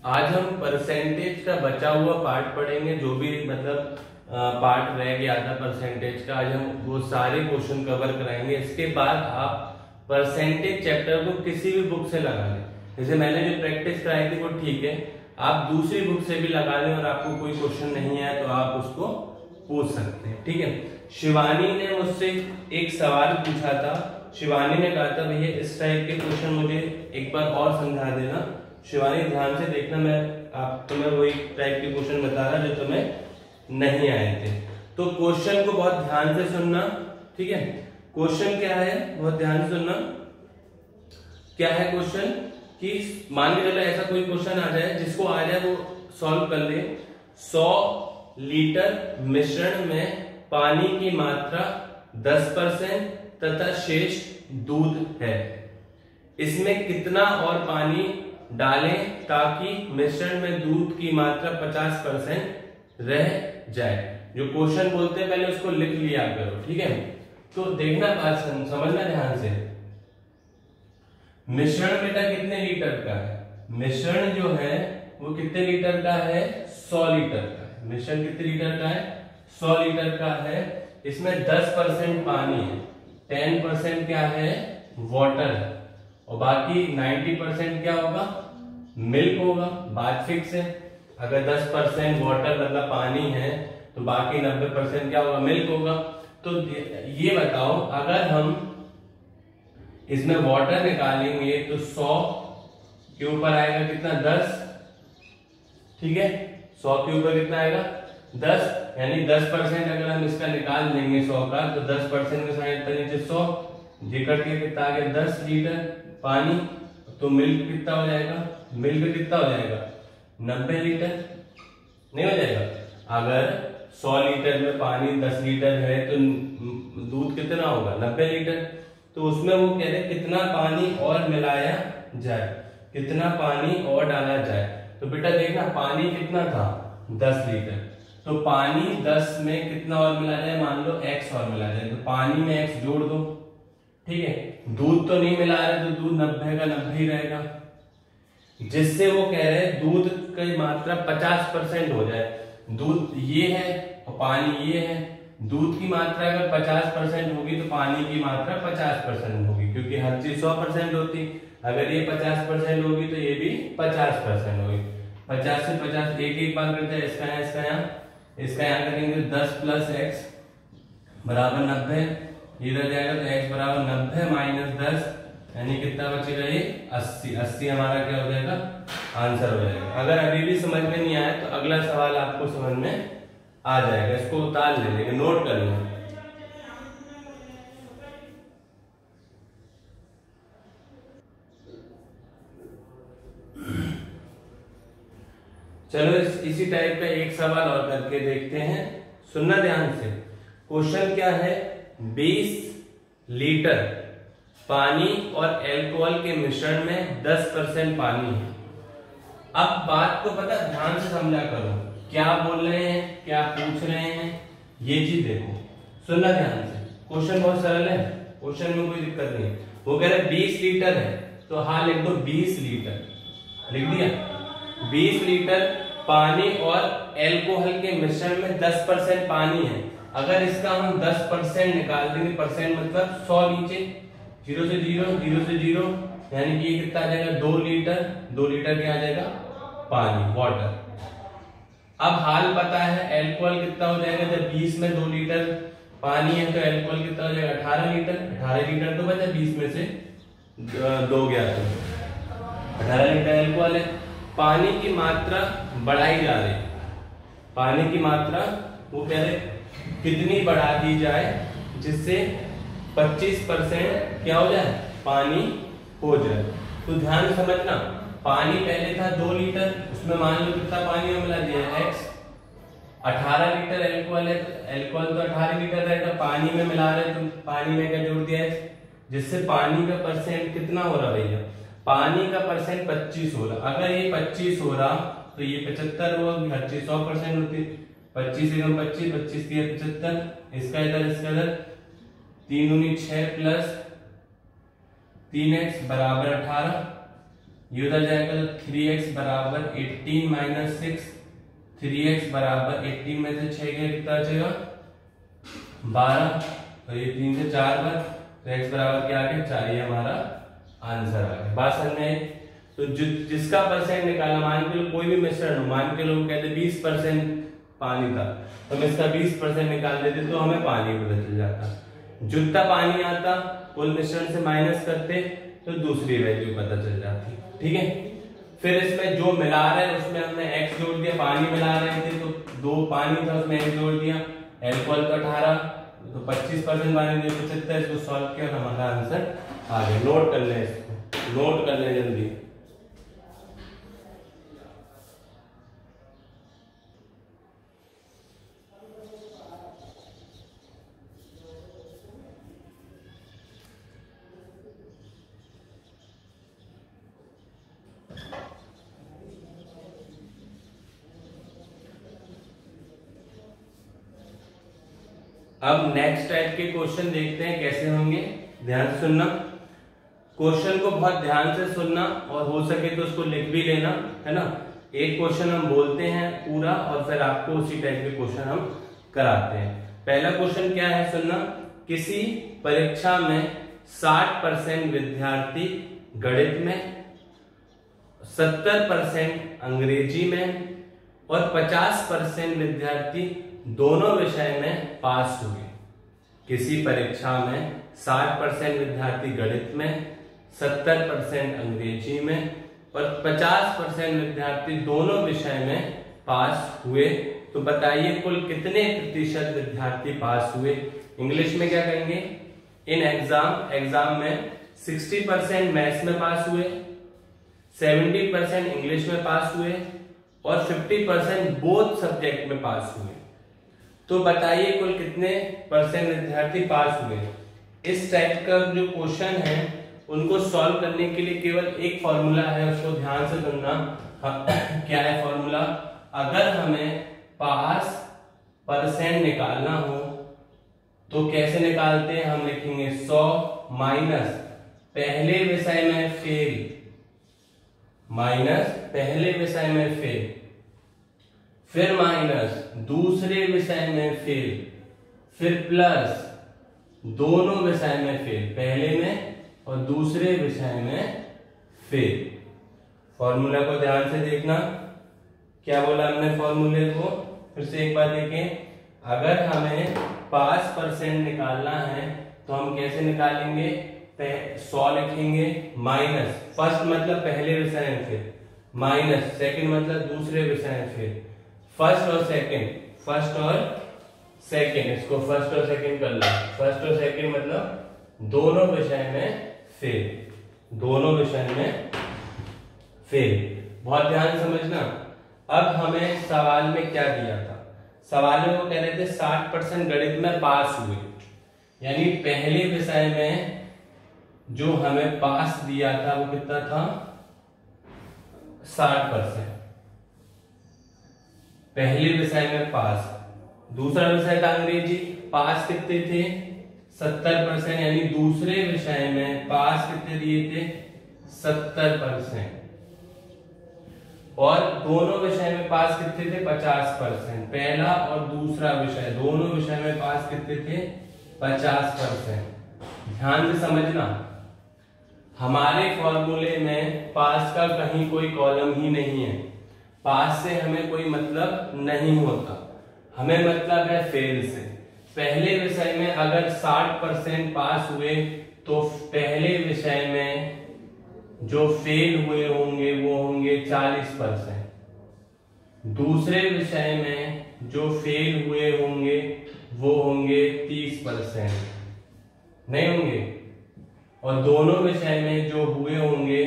आज हम परसेंटेज का बचा हुआ पार्ट पढ़ेंगे, जो भी मतलब पार्ट रह गया था परसेंटेज का। आज हम वो सारे क्वेश्चन कवर कराएंगे। इसके बाद आप परसेंटेज चैप्टर को किसी भी बुक से लगा लें। जैसे मैंने जो प्रैक्टिस कराई थी वो ठीक है, आप दूसरी बुक से भी लगा लें और आपको कोई क्वेश्चन नहीं आया तो आप उसको पूछ सकते हैं, ठीक है। शिवानी ने मुझसे एक सवाल पूछा था। शिवानी ने कहा था भैया इस टाइप के क्वेश्चन मुझे एक बार और समझा देना। शिवानी ध्यान से देखना, मैं तुम्हें वही टाइप के क्वेश्चन बता रहा जो तुम्हें नहीं आए थे। तो क्वेश्चन को बहुत ध्यान से सुनना, ठीक है। क्वेश्चन क्या है, बहुत ध्यान से सुनना। क्या है क्वेश्चन कि मान के चलो ऐसा कोई क्वेश्चन आ जाए, जिसको आ जाए वो सॉल्व कर ले। 100 लीटर मिश्रण में पानी की मात्रा 10% तथा शेष दूध है। इसमें कितना और पानी डालें ताकि मिश्रण में दूध की मात्रा 50% रह जाए। जो क्वेश्चन बोलते हैं पहले उसको लिख लिया करो, ठीक है। तो देखना, बात समझना ध्यान से। मिश्रण बेटा कितने लीटर का है? मिश्रण जो है वो कितने लीटर का है? 100 लीटर का है। मिश्रण कितने लीटर का है? 100 लीटर का है। इसमें 10% पानी है, 10% क्या है? वाटर है, और बाकी 90% क्या होगा? मिल्क होगा। बात फिक्स है। अगर 10% वाटर मतलब पानी है तो बाकी 90% क्या होगा? मिल्क होगा। तो ये बताओ, अगर हम इसमें वाटर निकालेंगे तो 100 के ऊपर आएगा कितना? 10, ठीक है। 100 के ऊपर कितना आएगा? 10, यानी 10% अगर हम इसका निकाल लेंगे 100 का, तो 10% के साइड पर नीचे 100 जिकर के कितना आ गया? 10 लीटर पानी। तो मिल्क कितना हो जाएगा? मिल्क कितना हो जाएगा? 90 लीटर। नहीं हो जाएगा? अगर 100 लीटर में पानी 10 लीटर है तो दूध कितना होगा? 90 लीटर। तो उसमें वो कह रहे कितना पानी और मिलाया जाए, कितना पानी और डाला जाए। तो बेटा देखना, पानी कितना था? 10 लीटर। तो पानी 10 में कितना और मिला जाए? मान लो x और मिला जाए, तो पानी में x जोड़ दो, ठीक है। दूध तो नहीं मिला रहे तो दूध 90 का 90 ही रहेगा, जिससे वो कह रहे हैं दूध की मात्रा 50% हो जाए। दूध ये है और पानी ये है। दूध की मात्रा अगर 50% होगी तो पानी की मात्रा 50% होगी, क्योंकि हर चीज 100% होती। अगर ये 50% होगी तो ये भी 50% होगी। 50 से 50 एक बार करते हैं, इसका यहाँ करेंगे 10 + x बराबर 90। इधर जाएगा तो x बराबर 90 - 10, यानी कितना बचेगा? ये 80। 80 हमारा क्या हो जाएगा? आंसर हो जाएगा। अगर अभी भी समझ में नहीं आया तो अगला सवाल आपको समझ में आ जाएगा। इसको उतार लेंगे, नोट कर लेंगे। चलो इसी टाइप का एक सवाल और करके देखते हैं। सुनना ध्यान से। क्वेश्चन क्या है? 20 लीटर पानी और अल्कोहल के मिश्रण में 10% पानी है। अब बात को पता ध्यान से समझा करो, क्या बोल रहे हैं, क्या पूछ रहे हैं, ये चीज देखो। सुनना ध्यान से। क्वेश्चन बहुत सरल है, क्वेश्चन में कोई दिक्कत नहीं। वो कह रहे 20 लीटर है, तो हाँ लिख दो 20 लीटर। लिख दिया? 20 लीटर पानी और अल्कोहल के मिश्रण में 10% पानी है। अगर इसका हम 10% निकाल देंगे, परसेंट मतलब 100 नीचे, 0 से 0, 0 से 0, यानी कि ये कितना आ जाएगा? 2 लीटर। 2 लीटर क्या आ जाएगा? पानी, वाटर। अब हाल पता है, अल्कोहल कितना हो जाएगा? जब 20 में 2 लीटर पानी है तो अल्कोहल कितना हो जाएगा? 18 लीटर। 18 लीटर तो बचा, 20 में से 2 गया तो 18 लीटर अल्कोहल है। पानी की मात्रा बढ़ाई जा रही। पानी की मात्रा वो कह रहे कितनी बढ़ा दी जाए जिससे 25% क्या हो जाए? पानी हो जाए। तो ध्यान समझना, पानी पहले था 2 लीटर, उसमें मान लो कितना पानी मिला दिया? x। 18 लीटर अल्कोहल है, अल्कोहल तो 18 लीटर रहेगा, पानी में मिला रहे तो पानी में क्या जोड़ दिया? x, जिससे पानी का परसेंट कितना हो रहा भैया? पानी का परसेंट 25 हो रहा। अगर ये 25 हो रहा तो ये 75 होगा, हर चीज 100% होती। 25 एकम 25, 25 की 75, इसका इधर 3 × 6 + 3x बराबर 18। ये उधर जाएगा तो 3x बराबर 18 माइनस 6, 3x बराबर 18 में से 6 गया कितना बचेगा 12, और ये 3 से 4 बार, तो x बराबर क्या आ गया 4, ये हमारा आंसर आ गया। बात समझ में आई? तो जिसका परसेंट निकालना, मान के लो कोई भी मिश्रण हो, मान के लोग कहते 20% पानी था, तो हम इसका 20% निकाल देते तो हमें पानी पता चल जाता। जितना पानी आता कुल मिश्रण से माइनस करते तो दूसरी वैल्यू पता चल जाती। ठीक है, फिर इसमें जो मिला रहे हैं उसमें हमने x जोड़ दिया, पानी मिला रहे थे तो 2 पानी था उसमें x जोड़ दिया, एल्कोहल का 18 तो 25% पानी दे 75, इसको सॉल्व किया और हमारा आंसर आ गया। नोट कर लें, इसको नोट कर लें जल्दी। अब नेक्स्ट टाइप के क्वेश्चन देखते हैं कैसे होंगे। ध्यान से सुनना, क्वेश्चन को बहुत ध्यान से सुनना और हो सके तो उसको लिख भी लेना, है ना। एक क्वेश्चन हम बोलते हैं पूरा और फिर आपको उसी टाइप के क्वेश्चन हम कराते हैं। पहला क्वेश्चन क्या है, सुनना। किसी परीक्षा में 60% विद्यार्थी गणित में, 70% अंग्रेजी में और 50% विद्यार्थी दोनों विषय में पास हुए। किसी परीक्षा में 60% विद्यार्थी गणित में, 70% अंग्रेजी में और 50% विद्यार्थी दोनों विषय में पास हुए, तो बताइए कुल कितने प्रतिशत विद्यार्थी पास हुए। इंग्लिश में क्या कहेंगे, इन एग्जाम में 60% मैथ्स में पास हुए, 70% इंग्लिश में पास हुए और 50% बोथ सब्जेक्ट में पास हुए। तो बताइए कुल कितने परसेंट विद्यार्थी पास हुए। इस टाइप का जो क्वेश्चन है उनको सॉल्व करने के लिए केवल एक फॉर्मूला है, उसको ध्यान से सुनना। क्या है फॉर्मूला, अगर हमें पास परसेंट निकालना हो तो कैसे निकालते हैं, हम लिखेंगे 100 माइनस पहले विषय में फेल, माइनस पहले विषय में फेल, फिर माइनस दूसरे विषय में फेल, फिर प्लस दोनों विषय में फेल, पहले में और दूसरे विषय में फेल। फॉर्मूला को ध्यान से देखना, क्या बोला हमने फॉर्मूले को, फिर से एक बार देखें। अगर हमें पास परसेंट निकालना है तो हम कैसे निकालेंगे, 100 लिखेंगे, माइनस फर्स्ट मतलब पहले विषय में फेल, माइनस सेकंड मतलब दूसरे विषय में फेल, फर्स्ट और सेकंड, फर्स्ट और सेकंड, इसको फर्स्ट और सेकंड कर लो। फर्स्ट और सेकंड मतलब दोनों विषय में फेल, दोनों विषय में फेल। बहुत ध्यान समझना। अब हमें सवाल में क्या दिया था, सवाल में वो कह रहे थे 60% गणित में पास हुए, यानी पहले विषय में जो हमें पास दिया था वो कितना था 60%, पहले विषय में पास। दूसरा विषय था अंग्रेजी, पास कितने थे 70%, यानी दूसरे विषय में पास कितने दिए थे 70%, और दोनों विषय में पास कितने थे 50%। पहला और दूसरा विषय दोनों विषय में पास कितने थे 50%। ध्यान से समझना, हमारे फॉर्मूले में पास का कहीं कोई कॉलम ही नहीं है, पास से हमें कोई मतलब नहीं होता, हमें मतलब है फेल से। पहले विषय में अगर 60% पास हुए तो पहले विषय में जो फेल हुए होंगे वो होंगे 40%, दूसरे विषय में जो फेल हुए होंगे वो होंगे 30%, नहीं होंगे, और दोनों विषय में जो हुए होंगे,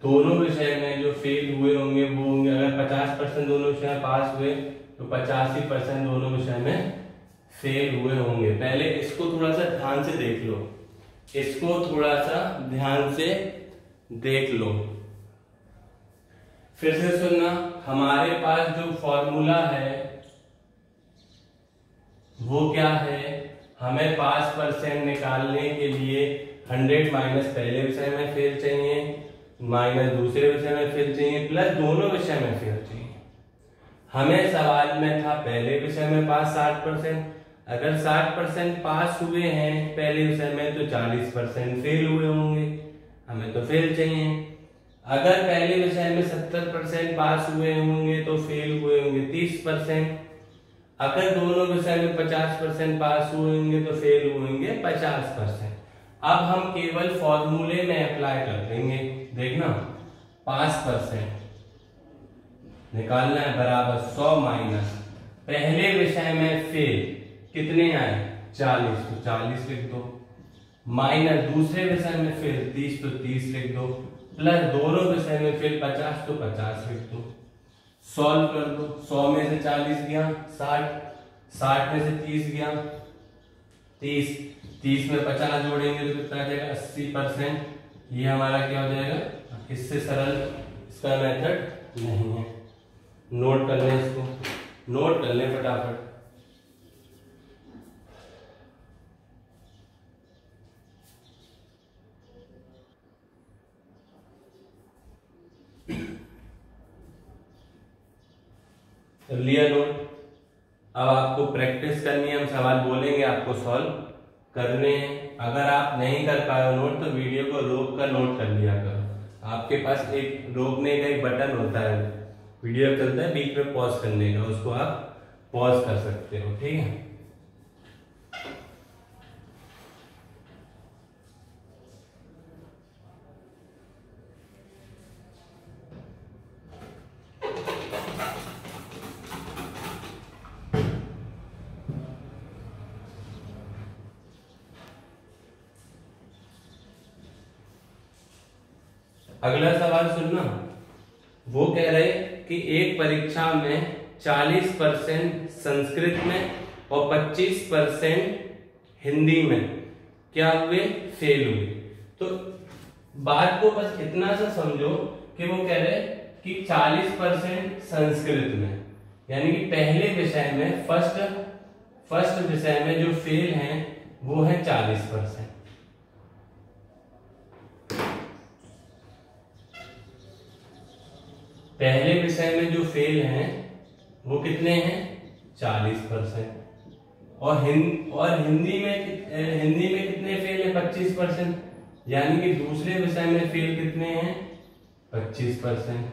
दोनों विषय में जो फेल हुए होंगे वो होंगे, अगर 50% दोनों विषय में पास हुए तो 85% दोनों विषय में फेल हुए होंगे। पहले इसको थोड़ा सा ध्यान से देख लो, इसको थोड़ा सा ध्यान से देख लो, फिर से सुनना। हमारे पास जो फॉर्मूला है वो क्या है, हमें पास परसेंट निकालने के लिए 100 माइनस पहले विषय में फेल चाहिए, माइनस दूसरे विषय में फेल चाहिए, प्लस दोनों विषय में फेल चाहिए। हमें सवाल में था पहले विषय में पास 60%, अगर 60% पास हुए हैं पहले विषय में तो 40% फेल हुए होंगे, हमें तो फेल चाहिए। अगर पहले विषय में 70% पास हुए होंगे तो फेल हुए होंगे 30%, अगर दोनों विषय में 50% पास हुए होंगे तो फेल होंगे 50%। अब हम केवल फॉर्मूले में अप्लाई कर देंगे। देखना 5% निकालना है बराबर 100 माइनस पहले विषय में फेल कितने आए 40, तो 40 लिख दो, माइनस दूसरे विषय में फेल 30 तो 30 लिख दो, प्लस दोनों विषय में फेल 50 तो 50 लिख दो। सॉल्व कर दो, 100 में से 40 गया 60, 60 में से 30 गया 30, 30 में 50 जोड़ेंगे तो कितना आ जाएगा 80%। ये हमारा क्या हो जाएगा, इससे सरल इसका मेथड नहीं है। नोट कर लें, इसको नोट कर लें फटाफट। लिया नोट। अब आपको प्रैक्टिस करनी है, हम सवाल बोलेंगे आपको सॉल्व करने हैं। अगर आप नहीं कर पाए नोट तो वीडियो को रोक कर नोट कर लिया करो। आपके पास एक रोकने का एक बटन होता है, वीडियो चलता है बीच में पॉज करने का, उसको आप पॉज कर सकते हो, ठीक है। अगला सवाल सुनना। वो कह रहे कि एक परीक्षा में 40% संस्कृत में और 25% हिंदी में क्या हुए, फेल हुए। तो बात को बस इतना सा समझो कि वो कह रहे कि 40% संस्कृत में, यानी कि पहले विषय में फर्स्ट विषय में जो फेल हैं वो है 40%। पहले विषय में जो फेल हैं वो कितने हैं 40%। और हिंदी में कितने फेल है 25%, यानी कि दूसरे विषय में फेल कितने हैं 25%।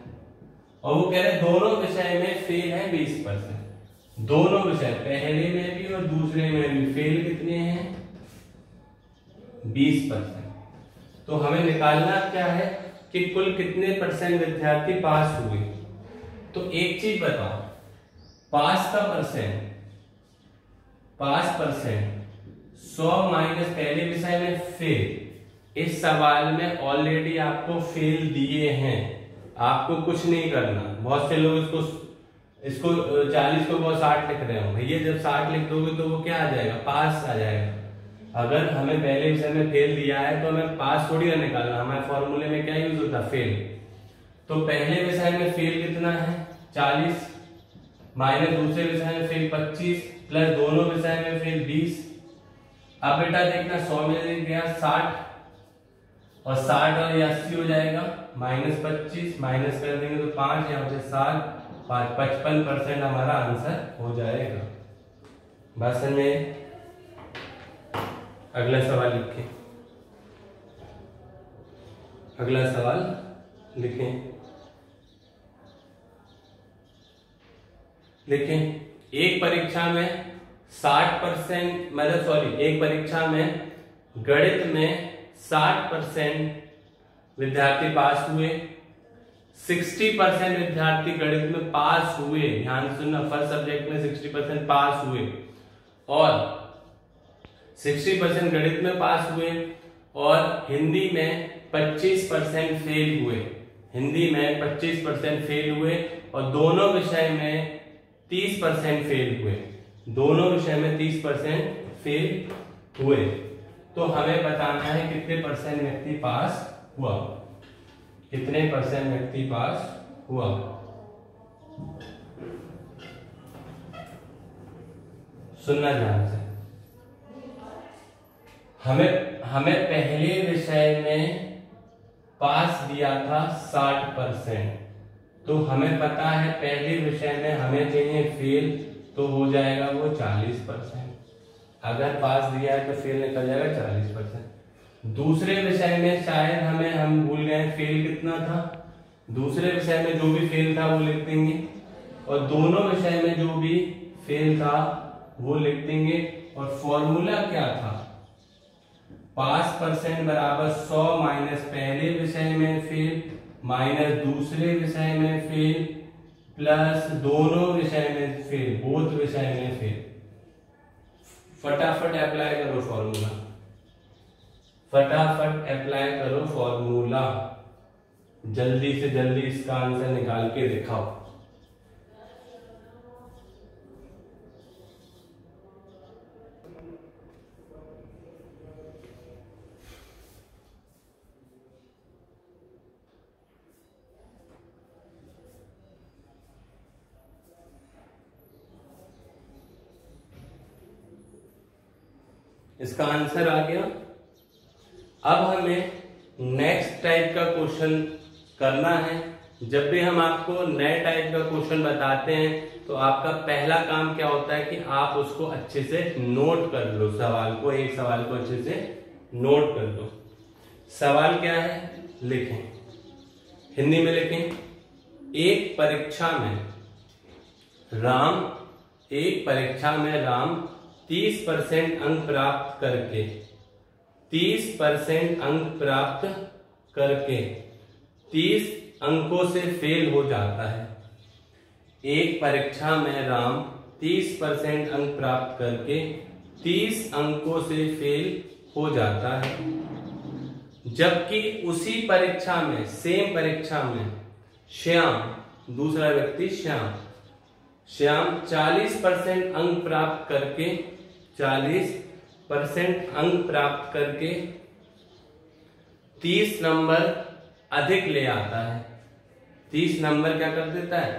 और वो कह रहे दोनों विषय में फेल है 20%। दोनों विषय पहले में भी और दूसरे में भी फेल कितने हैं 20%। तो हमें निकालना क्या है कि कुल कितने परसेंट विद्यार्थी पास हुए। तो एक चीज बताओ, पास 100 माइनस पहले विषय में फेल। इस सवाल में ऑलरेडी आपको फेल दिए हैं, आपको कुछ नहीं करना। बहुत से लोग इसको 40 को बहुत 60 लिख रहे हो, भैया जब 60 लिख दोगे तो वो क्या आ जाएगा, पास आ जाएगा। अगर हमें पहले विषय में फेल दिया है तो हमें पास थोड़ी ना निकालना, हमारे फॉर्मूले में क्या यूज होता है फेल। तो पहले विषय में फेल कितना है 40, माइनस दूसरे विषय में फेल 25, प्लस दोनों विषय में फेल 20। अब बेटा देखना 100 में से गया 60 और 60 और 80 हो जाएगा, माइनस 25 माइनस कर देंगे तो 5, यहाँ से 7 5 55% हमारा आंसर हो जाएगा। बस में अगला सवाल लिखें, अगला सवाल लिखें। एक परीक्षा में 60% मतलब एक परीक्षा में गणित में 60% विद्यार्थी पास हुए, 60% विद्यार्थी गणित में पास हुए। ध्यान सुनना, फर्स्ट सब्जेक्ट में 60% पास हुए और 60% गणित में पास हुए और हिंदी में 25% फेल हुए। हिंदी में 25% फेल हुए और दोनों विषय में 30% फेल हुए। दोनों विषय में 30% फेल हुए। तो हमें बताना है कितने परसेंट व्यक्ति पास हुआ, कितने परसेंट व्यक्ति पास हुआ। सुनना ध्यान से। हमें पहले विषय में पास दिया था 60%, तो हमें पता है पहले विषय में हमें चाहिए फेल, तो हो जाएगा वो 40%। अगर पास दिया है तो फेल निकल जाएगा 40%। दूसरे विषय में शायद हम भूल गए फेल कितना था, दूसरे विषय में जो भी फेल था वो लिख देंगे, और दोनों विषय में जो भी फेल था वो लिख देंगे। और फॉर्मूला क्या था, पास परसेंट बराबर 100 माइनस पहले विषय में फेल माइनस दूसरे विषय में फेल प्लस दोनों विषय में फेल, बोथ विषय में फेल। फटाफट अप्लाई करो फॉर्मूला, फटाफट अप्लाई करो फॉर्मूला, जल्दी से जल्दी इसका आंसर निकाल के दिखाओ। इसका आंसर आ गया। अब हमें नेक्स्ट टाइप का क्वेश्चन करना है। जब भी हम आपको नए टाइप का क्वेश्चन बताते हैं तो आपका पहला काम क्या होता है कि आप उसको अच्छे से नोट कर लो, सवाल को, एक सवाल को अच्छे से नोट कर लो। सवाल क्या है लिखें, हिंदी में लिखें। एक परीक्षा में राम 30% अंक प्राप्त करके 30% अंक प्राप्त करके 30 अंकों से फेल हो जाता है। एक परीक्षा में राम 30% अंक प्राप्त करके 30 अंकों से फेल हो जाता है, जबकि उसी परीक्षा में, सेम परीक्षा में श्याम, दूसरा व्यक्ति श्याम 40% अंक प्राप्त करके 40% अंक प्राप्त करके 30 नंबर अधिक ले आता है। 30 नंबर क्या कर देता है,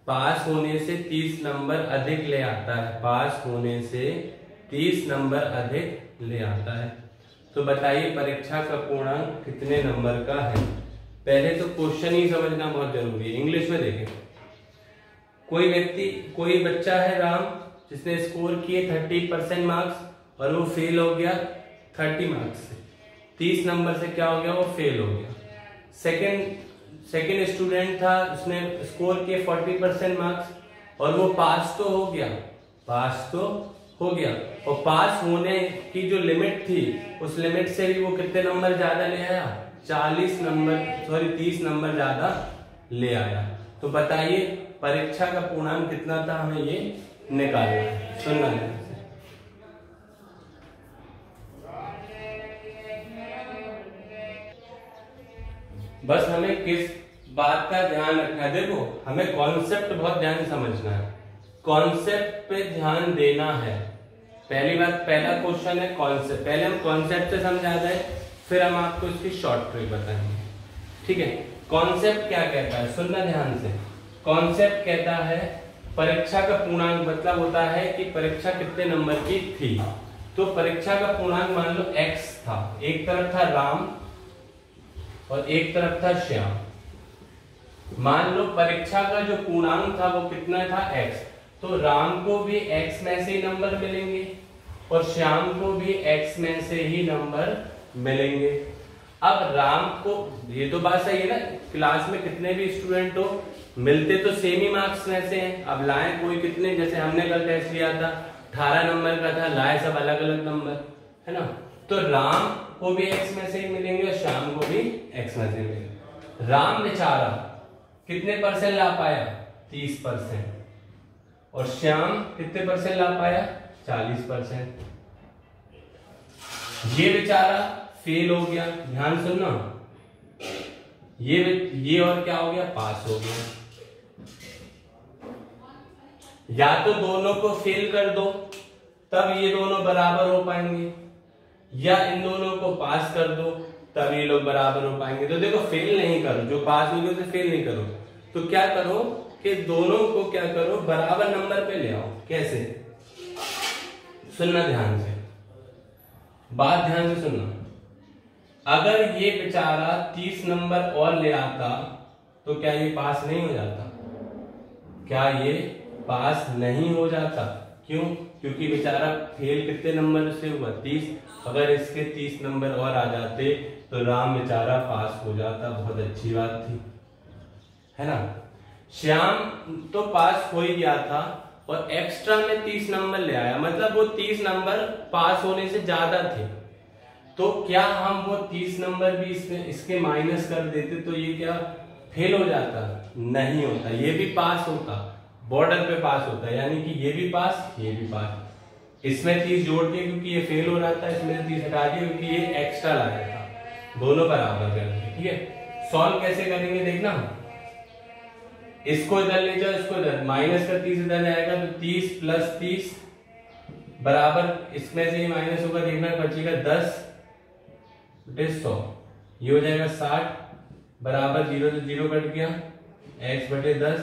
पास होने से 30 नंबर अधिक ले आता है, पास होने से 30 नंबर अधिक ले आता है। तो बताइए परीक्षा का पूर्णांक कितने नंबर का है। पहले तो क्वेश्चन ही समझना बहुत जरूरी है। इंग्लिश में देखें, कोई बच्चा है राम जिसने स्कोर किए 30% मार्क्स और वो फेल हो गया 30 मार्क्स से, 30 नंबर से क्या हो गया, वो फेल हो गया। सेकंड स्टूडेंट था, उसने स्कोर किए 40% मार्क्स और वो पास तो हो गया, और पास होने की जो लिमिट थी उस लिमिट से भी वो कितने नंबर ज्यादा ले आया, 30 नंबर ज्यादा ले आया। तो बताइए परीक्षा का पूर्णांक कितना था, हमें ये निकालना है। सुनना है, बस हमें किस बात का ध्यान रखना है। देखो हमें कॉन्सेप्ट बहुत ध्यान समझना है, कॉन्सेप्ट पे ध्यान देना है। पहली बात, पहला क्वेश्चन है कॉन्सेप्ट, पहले हम कॉन्सेप्ट से समझा दें, फिर हम आपको इसकी शॉर्ट ट्रिक बताएंगे, ठीक है। कॉन्सेप्ट क्या कहता है, सुनना ध्यान से। कॉन्सेप्ट कहता है परीक्षा का पूर्णांक, मतलब होता है कि परीक्षा कितने नंबर की थी। तो परीक्षा का पूर्णांक मान लो x था, एक तरफ था राम और एक तरफ था श्याम। मान लो परीक्षा का जो पूर्णांक था वो कितना था, x। तो राम को भी x में से ही नंबर मिलेंगे और श्याम को भी x में से ही नंबर मिलेंगे। अब राम को, ये तो बात सही है ना, क्लास में कितने भी स्टूडेंट हो मिलते तो सेम ही मार्क्स में से हैं। अब लाए कोई कितने, जैसे हमने कल टेस्ट लिया था 18 नंबर का था, लाए सब अलग अलग नंबर, है ना। तो राम को भी x में से ही मिलेंगे और श्याम को भी x में से मिलेंगे। राम बेचारा कितने परसेंट ला पाया, 30%, और श्याम कितने परसेंट ला पाया, 40%। ये बेचारा फेल हो गया, ध्यान सुनना, ये और क्या हो गया, पास हो गया। या तो दोनों को फेल कर दो तब ये दोनों बराबर हो पाएंगे, या इन दोनों को पास कर दो तब ये लोग बराबर हो पाएंगे। तो देखो फेल नहीं करो, जो पास हो गए तो फेल नहीं करो, तो क्या करो कि दोनों को क्या करो, बराबर नंबर पे ले आओ। कैसे, सुनना ध्यान से। बात ध्यान से सुनना, अगर ये बेचारा 30 नंबर और ले आता तो क्या ये पास नहीं हो जाता? क्या ये पास नहीं हो जाता? क्यों? क्योंकि बेचारा फेल कितने नंबर से हुआ? 30। अगर इसके 30 नंबर और आ जाते तो राम बेचारा पास हो जाता। बहुत अच्छी बात थी, है ना। श्याम तो पास हो ही गया था और एक्स्ट्रा में 30 नंबर ले आया, मतलब वो 30 नंबर पास होने से ज्यादा थे। तो क्या हम वो 30 नंबर भी इसके माइनस कर देते तो ये क्या फेल हो जाता? नहीं होता, ये भी पास होता, बॉर्डर पे पास होता, यानी कि ये भी पास, ये भी पास। इसमें 30 जोड़ के क्योंकि ये फेल हो रहा था, इसमें 30 हटा दिया क्योंकि ये एक्स्ट्रा लाया था। दोनों बराबर करके, ठीक है। सॉल्व कैसे करेंगे देखना, इसको इधर ले जाओ, इसको इधर, माइनस का 30 इधर जाएगा तो 30 प्लस 30 बराबर, इसमें से ये माइनस होगा, देखना बचेगा 10 बटे 100, ये हो जाएगा 60 बराबर 0 से 0 कट गया, x बटे 10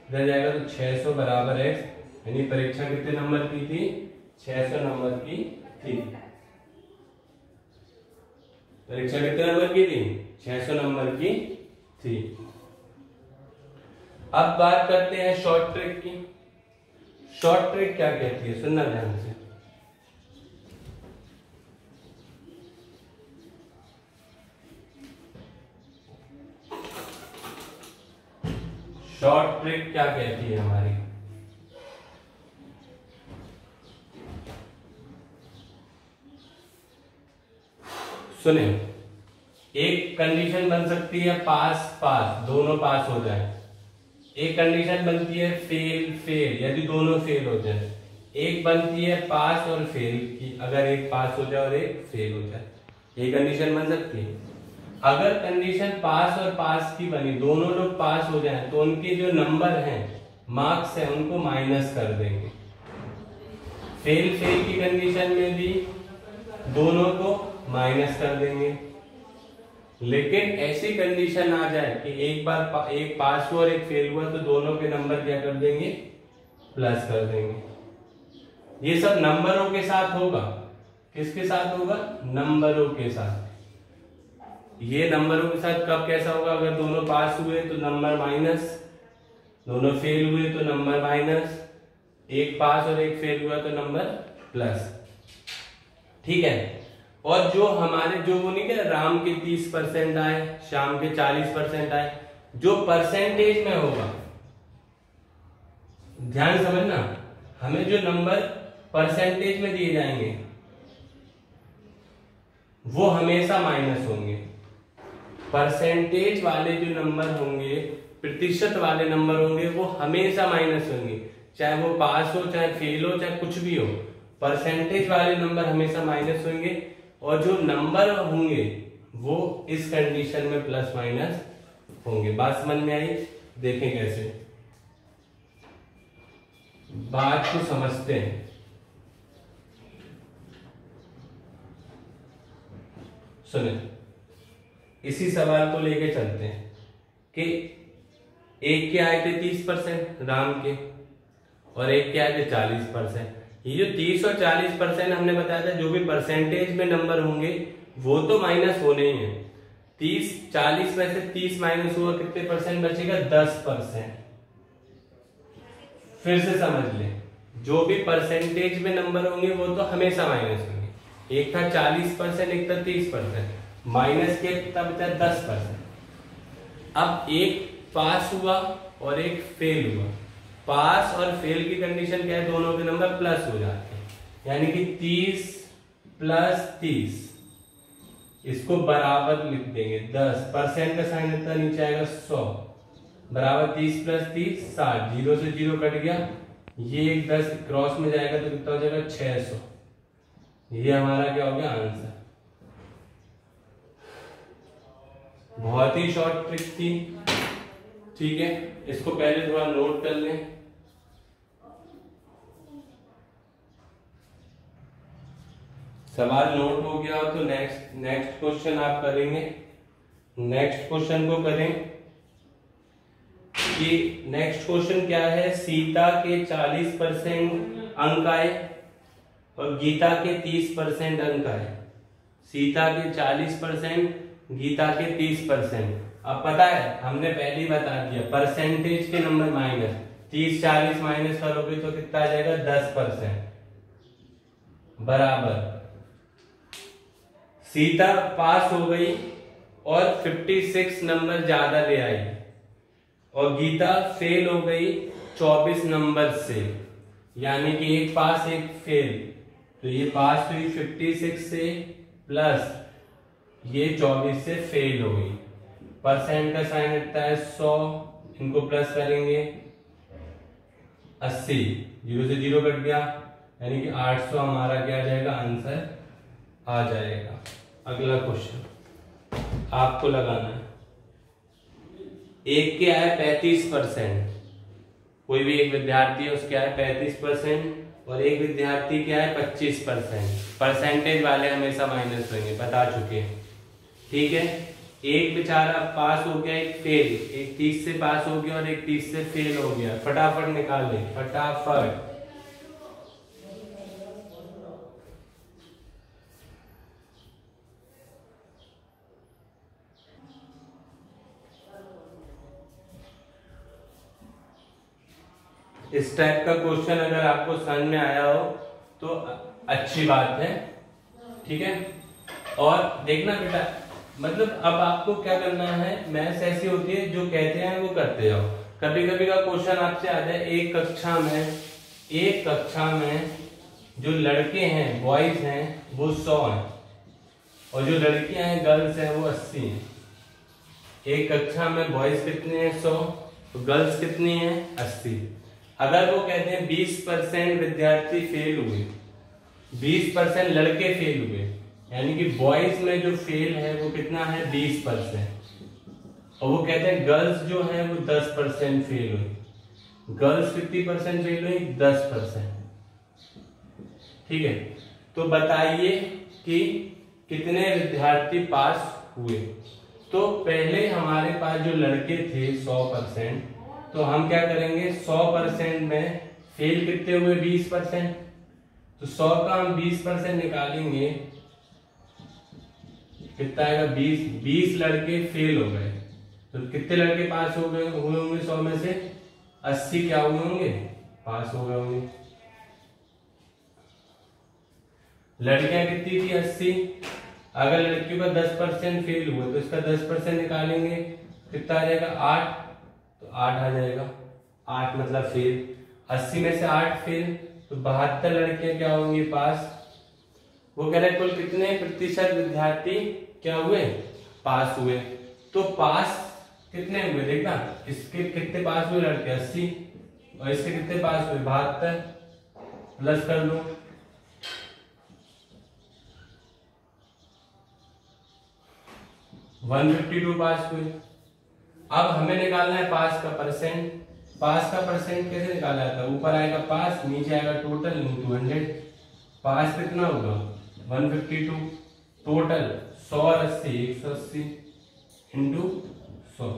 इधर जाएगा तो 600 बराबर x। यानी परीक्षा कितने नंबर की थी? 600 नंबर की थी। परीक्षा कितने नंबर की थी? 600 नंबर की थी। अब बात करते हैं शॉर्ट ट्रिक की। शॉर्ट ट्रिक क्या कहती है, सुनना ध्यान से। शॉर्ट ट्रिक क्या कहती है हमारी? सुने, एक कंडीशन बन सकती है पास पास, दोनों पास हो जाए। एक कंडीशन बनती है फेल फेल, यदि दोनों फेल हो जाए। एक बनती है पास और फेल की, अगर एक पास हो जाए और एक फेल हो जाए, ये कंडीशन बन सकती है। अगर कंडीशन पास और पास की बनी, दोनों लोग पास हो जाएं, तो उनके जो नंबर हैं, मार्क्स हैं, उनको माइनस कर देंगे। फेल फेल की कंडीशन में भी दोनों को माइनस कर देंगे। लेकिन ऐसी कंडीशन आ जाए कि एक बार एक पास हुआ और एक फेल हुआ तो दोनों के नंबर क्या कर देंगे? प्लस कर देंगे। ये सब नंबरों के साथ होगा। किसके साथ होगा? नंबरों के साथ। ये नंबरों के साथ कब कैसा होगा? अगर दोनों पास हुए तो नंबर माइनस, दोनों फेल हुए तो नंबर माइनस, एक पास और एक फेल हुआ तो नंबर प्लस, ठीक है। और जो हमारे जो वो नहीं कह राम के 30% आए, श्याम के 40% आए, जो परसेंटेज में होगा, ध्यान समझना, हमें जो नंबर परसेंटेज में दिए जाएंगे वो हमेशा माइनस होंगे। परसेंटेज वाले जो नंबर होंगे, प्रतिशत वाले नंबर होंगे, वो हमेशा माइनस होंगे, चाहे वो पास हो, चाहे फेल हो, चाहे कुछ भी हो। परसेंटेज वाले नंबर हमेशा माइनस होंगे और जो नंबर होंगे वो इस कंडीशन में प्लस माइनस होंगे। बात समझ में आई? देखें कैसे, बात को समझते हैं। सुने, इसी सवाल को लेके चलते हैं कि एक के आए थे 30% राम के और एक के आए थे 40%। ये जो 30 और 40% हमने बताया था, जो भी परसेंटेज में नंबर होंगे वो तो माइनस होने ही है। 40 में से 30 माइनस हुआ, कितने परसेंट बचेगा? 10%। फिर से समझ ले, जो भी परसेंटेज में नंबर होंगे वो तो हमेशा माइनस होंगे। एक था 40%, एक था 30%, माइनस के कितना बचा? 10%। अब एक पास हुआ और एक फेल हुआ। पास और फेल की कंडीशन क्या है? दोनों के नंबर प्लस हो जाते हैं, यानी कि 30 प्लस 30, इसको बराबर लिख देंगे 10%। का साइन इतना नीचे आएगा 100 बराबर 30 प्लस 30 60, 0 से 0 कट गया, ये एक 10 क्रॉस में जाएगा तो कितना हो जाएगा? 600। ये हमारा क्या हो गया? आंसर। बहुत ही शॉर्ट ट्रिक थी, ठीक है। इसको पहले थोड़ा नोट कर लें। सवाल नोट हो गया तो नेक्स्ट क्वेश्चन आप करेंगे। नेक्स्ट क्वेश्चन को करें कि नेक्स्ट क्वेश्चन क्या है? सीता के 40% अंक आए और गीता के 30% अंक आए। सीता के 40%, गीता के 30%। अब पता है हमने पहले ही बता दिया, परसेंटेज के नंबर माइनस 30 40 माइनस करोगे तो कितना आ जाएगा 10%, बराबर सीता पास हो गई और 56 नंबर ज्यादा ले आई, और गीता फेल हो गई 24 नंबर से, यानी कि एक पास एक फेल। तो ये पास हुई 56 से प्लस ये 24 से फेल हो गई। परसेंट का साइन लगता है 100, इनको प्लस करेंगे 80, 0 से 0 कट गया, यानी कि 800 हमारा क्या आ जाएगा, आंसर आ जाएगा। अगला क्वेश्चन आपको लगाना है, एक क्या है 35%, कोई भी एक विद्यार्थी है उसके है 35% और एक विद्यार्थी क्या है 25%। परसेंटेज वाले हमेशा माइनस होंगे, बता चुके हैं, ठीक है। एक बेचारा पास हो गया, एक फेल, एक 30 से पास हो गया और एक 30 से फेल हो गया। फटाफट निकाल ले, फटाफट। इस टाइप का क्वेश्चन अगर आपको समझ में आया हो तो अच्छी बात है, ठीक है। और देखना बेटा, मतलब अब आपको क्या करना है, मैथ्स ऐसी होती है जो कहते हैं वो करते जाओ। कभी कभी का क्वेश्चन आपसे आ जाए, एक कक्षा में जो लड़के हैं बॉयज हैं वो 100 हैं और जो लड़कियां हैं गर्ल्स हैं वो 80 हैं। एक कक्षा में बॉयज कितने हैं 100, तो गर्ल्स कितनी हैं 80। अगर वो कहते हैं 20% विद्यार्थी फेल हुए, 20% लड़के फेल हुए, यानी कि बॉयज में जो फेल है वो कितना है 20%, और वो कहते हैं गर्ल्स जो है वो 10% फेल हुई। गर्ल्स कितनी परसेंट फेल हुई, 10%, ठीक है। तो बताइए कि कितने विद्यार्थी पास हुए। तो पहले हमारे पास जो लड़के थे 100%, तो हम क्या करेंगे 100% में फेल कितने हुए 20%, तो 100 का हम 20% निकालेंगे, कितना आएगा 20 लड़के फेल हो गए, तो कितने लड़के पास हो गए हुए होंगे 100 में से 80 क्या हुए होंगे, पास हो गए होंगे। लड़कियां कितनी थी 80, अगर लड़कियों का 10% फेल हुआ तो इसका 10% निकालेंगे, कितना आ जाएगा 8, तो 8 आ जाएगा, 8 मतलब फेल। 80 में से 8 फेल, तो 72 लड़कियां क्या होंगी पास। वो कह रहे कुल कितने प्रतिशत विद्यार्थी क्या हुए पास हुए, तो पास कितने हुए देखना, इसके कितने पास हुए लड़के 80 और इसके कितने पास हुए 72, प्लस कर लो, तो 152 पास हुए। अब हमें निकालना है पास का परसेंट। पास का परसेंट कैसे निकाला जाता है, ऊपर आएगा पास, नीचे आएगा टोटल इंटू 100। पास कितना होगा 152, टोटल 100 और 80 180 इंटू 100।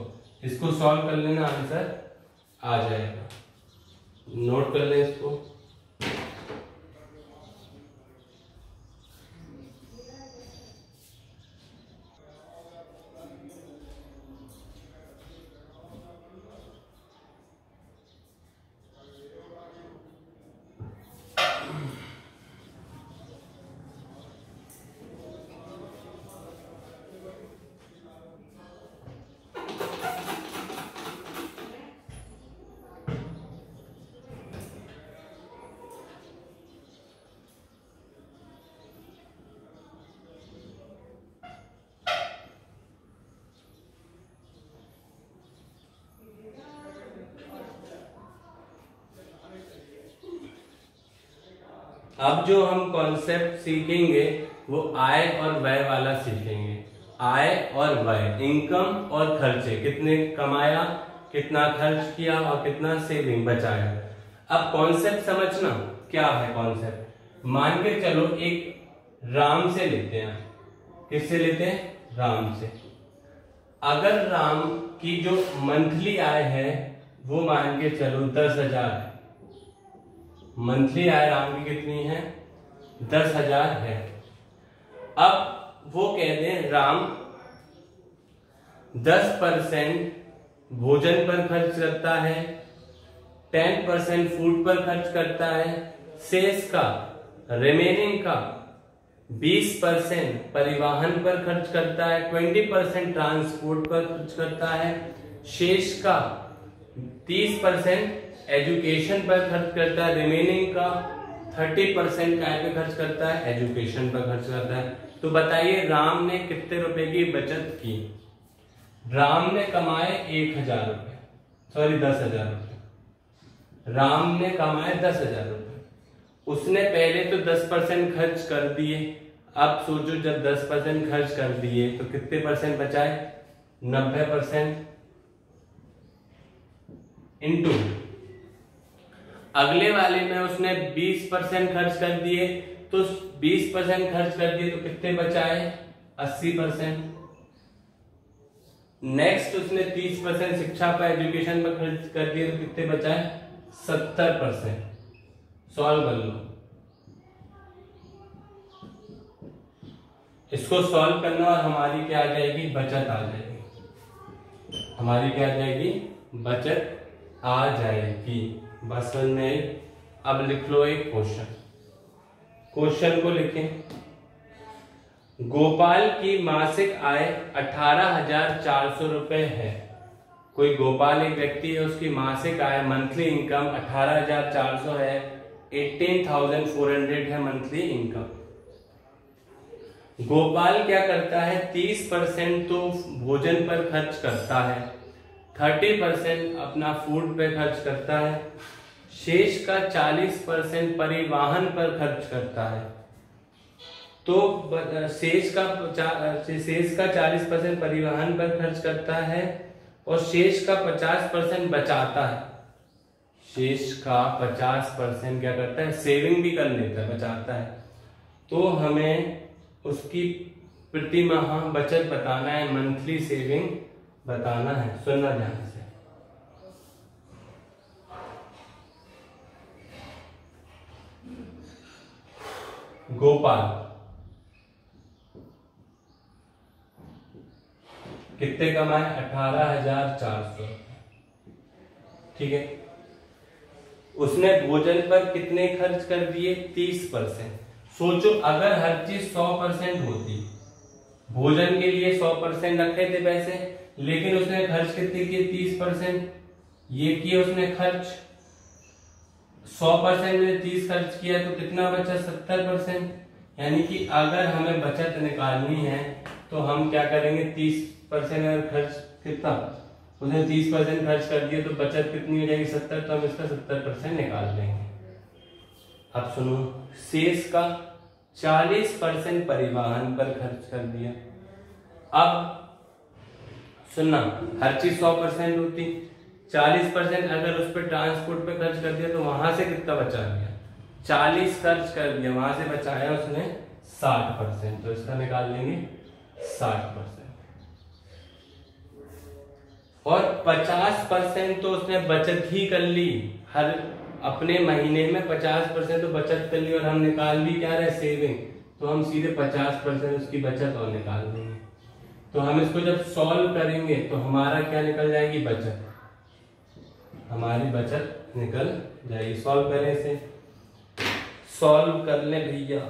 इसको सॉल्व कर लेना, आंसर आ जाएगा, नोट कर लें इसको। अब जो हम कॉन्सेप्ट सीखेंगे वो आय और व्यय वाला सीखेंगे। आय और व्यय, इनकम और खर्चे, कितने कमाया, कितना खर्च किया और कितना सेविंग बचाया। अब कॉन्सेप्ट समझना क्या है कॉन्सेप्ट। मान के चलो एक राम से लेते हैं, किससे लेते हैं, राम से। अगर राम की जो मंथली आय है वो मान के चलो 10,000 है, मंथली आय राम की कितनी है 10,000 है। अब वो कहते हैं राम 10% भोजन पर खर्च करता है, 10% फूड पर खर्च करता है, शेष का रिमेनिंग का 20% परिवहन पर खर्च करता है, 20% ट्रांसपोर्ट पर खर्च करता है, शेष का 30% एजुकेशन पर खर्च करता है, रिमेनिंग का 30% काय पे खर्च करता है, एजुकेशन पर खर्च करता है। तो बताइए राम ने कितने रुपए की बचत की? राम ने कमाए 1000 रुपए, सॉरी 10,000 रुपए। राम ने कमाए 10,000 रुपए। उसने पहले तो 10% खर्च कर दिए। अब सोचो जब 10% खर्च कर दिए तो कितने परसेंट बचाए? 90%। इनटू अगले वाले में उसने 20% खर्च कर दिए, तो 20% खर्च कर दिए तो कितने बचाए? 80%। नेक्स्ट उसने 30% शिक्षा पर, एजुकेशन पर खर्च कर दिए तो कितने बचाए? 70%। सॉल्व कर लो। इसको सॉल्व करना और हमारी क्या आ जाएगी? बचत आ जाएगी। हमारी क्या आ जाएगी? बचत आ जाएगी। बस समझ में आई? अब लिख लो एक क्वेश्चन। क्वेश्चन को लिखें। गोपाल की मासिक आय 18,400 रुपए है। कोई गोपाल एक व्यक्ति है, उसकी मासिक आय मंथली इनकम 18,400 है, 18,400 है मंथली इनकम। गोपाल क्या करता है? 30% तो भोजन पर खर्च करता है, 30% अपना फूड पे खर्च करता है, शेष का 40% परिवहन पर खर्च करता है। तो शेष का 40% परिवहन पर खर्च करता है और शेष का 50% बचाता है। शेष का 50% क्या करता है? सेविंग भी कर लेता है, बचाता है। तो हमें उसकी प्रति माह बचत बताना है, मंथली सेविंग बताना है। सुनना ध्यान से। गोपाल कितने कमाए? 18,400। ठीक है। उसने भोजन पर कितने खर्च कर दिए? 30%। सोचो अगर हर चीज 100% होती, भोजन के लिए 100% रखे थे पैसे, लेकिन उसने खर्च कितने किए? 30%। ये किए उसने खर्च 100% में 30 खर्च किया तो कितना बचा? 70%। यानी कि अगर हमें बचत निकालनी है तो हम क्या करेंगे? 30% अगर खर्च कितना, उसने 30% खर्च कर दिया तो बचत कितनी हो जाएगी? 70। तो हम इसका 70% निकाल देंगे। अब सुनो, शेष का 40% परिवहन पर खर्च कर दिया। अब सुनना, हर चीज 100% होती, 40% अगर उस पर ट्रांसपोर्ट पे खर्च कर दिया तो वहां से कितना बचा दिया? 40 खर्च कर दिया, वहां से बचाया उसने 60%। तो इसका निकाल लेंगे 60%। और 50% तो उसने बचत ही कर ली। हर अपने महीने में 50% तो बचत कर ली और हम निकाल भी क्या रहे? सेविंग। तो हम सीधे 50% उसकी बचत और निकाल देंगे। तो हम इसको जब सॉल्व करेंगे तो हमारा क्या निकल जाएगी? बचत। हमारी बचत निकल जाएगी। सॉल्व करें इसे, सॉल्व कर ले भैया।